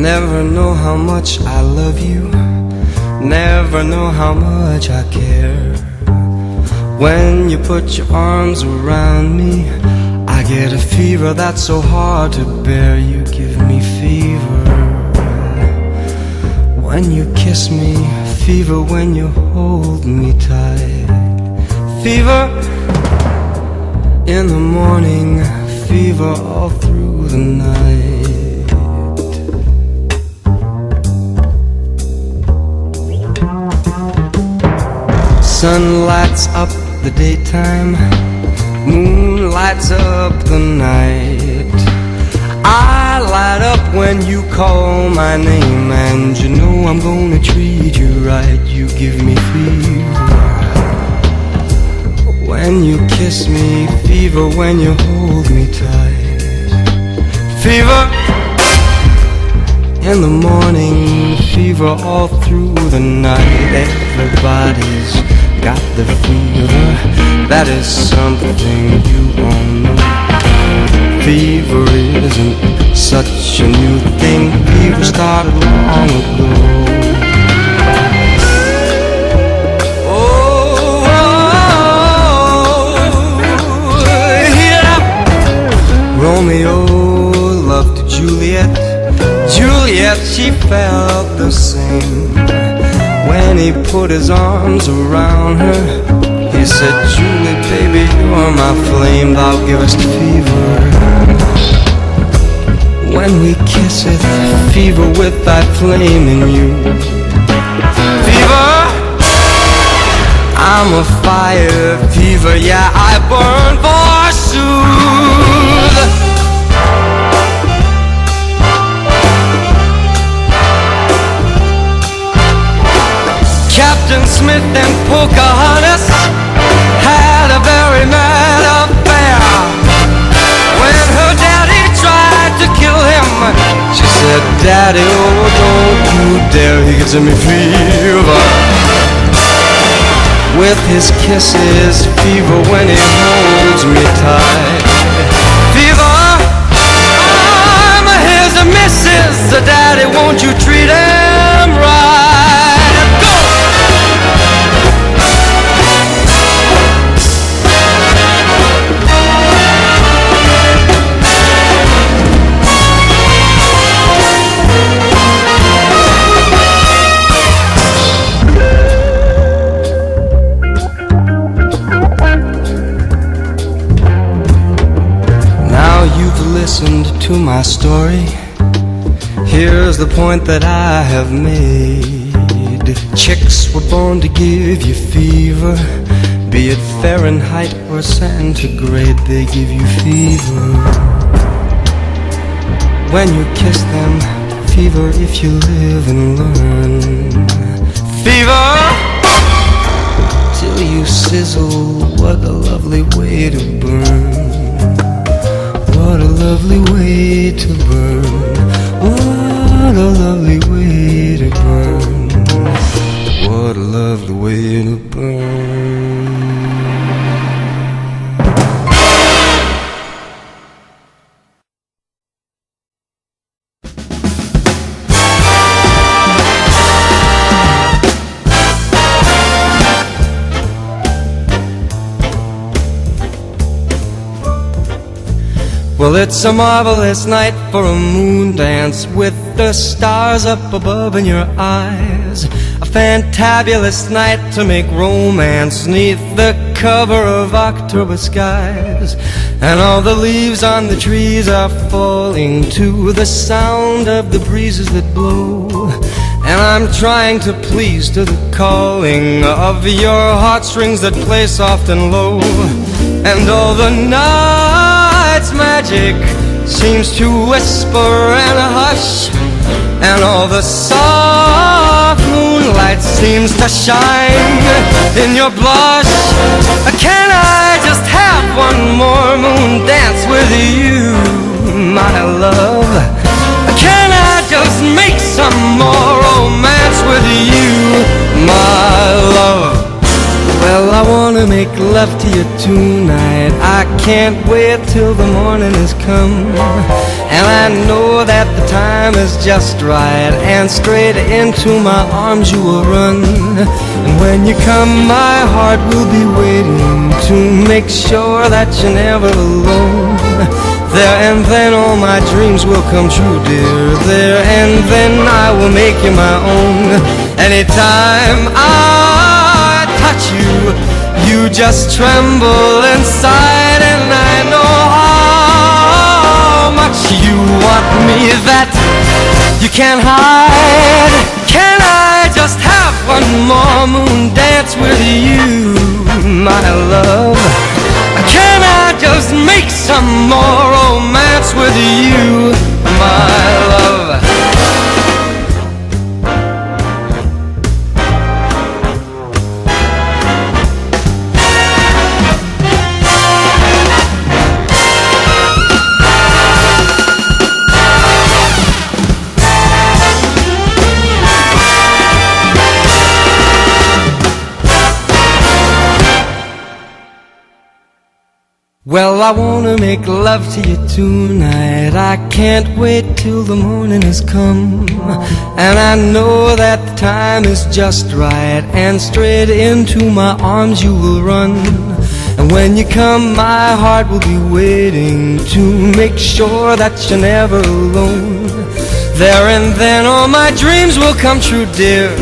Never know how much I love you, never know how much I care. When you put your arms around me, I get a fever that's so hard to bear. You give me fever when you kiss me, fever when you hold me tight. Fever in the morning, fever all through the night. Sun lights up the daytime, moon lights up the night. I light up when you call my name, and you know I'm gonna treat you right. You give me fever when you kiss me, fever when you hold me tight. Fever in the morning, fever all through the night. Everybody's got the fever, that is something you all know. Fever isn't such a new thing, fever started long ago. Romeo loved Juliet, Juliet, she felt the same. When he put his arms around her, he said, Julie, baby, you're my flame, thou givest fever. When we kiss it, fever with thy flame in you. Fever, I'm a fire, fever, yeah, I burn forsooth. Captain Smith and Pocahontas had a very mad affair. When her daddy tried to kill him, she said, Daddy, oh, don't you dare, he gives me fever. With his kisses, fever when he holds me tight. Fever, I'm his missus, Daddy, won't you treat him right? Listened to my story. Here's the point that I have made. Chicks were born to give you fever, be it Fahrenheit or centigrade, they give you fever. When you kiss them, fever if you live and learn. Fever till you sizzle, what a lovely way to burn. What a lovely way to burn. What a lovely way to burn. What a lovely way to burn. Well, it's a marvelous night for a moon dance, with the stars up above in your eyes. A fantabulous night to make romance 'neath the cover of October skies. And all the leaves on the trees are falling to the sound of the breezes that blow. And I'm trying to please to the calling of your heartstrings that play soft and low. And all the night's magic seems to whisper and hush, and all the soft moonlight seems to shine in your blush. Can I just have one more moon dance with you, my love? Can I just make some more romance with you, my love? Well, I wanna make make love to you tonight. I can't wait till the morning has come, and I know that the time is just right, and straight into my arms you will run. And when you come, my heart will be waiting to make sure that you're never alone. There and then all my dreams will come true, dear. There and then I will make you my own. Anytime I touch you, you just tremble inside, and I know how much you want me that you can't hide. Can I just have one more moon dance with you, my love? Can I just make some more romance with you, my love? Well, I wanna make love to you tonight. I can't wait till the morning has come, and I know that the time is just right, and straight into my arms you will run. And when you come, my heart will be waiting to make sure that you're never alone. There and then all my dreams will come true, dear.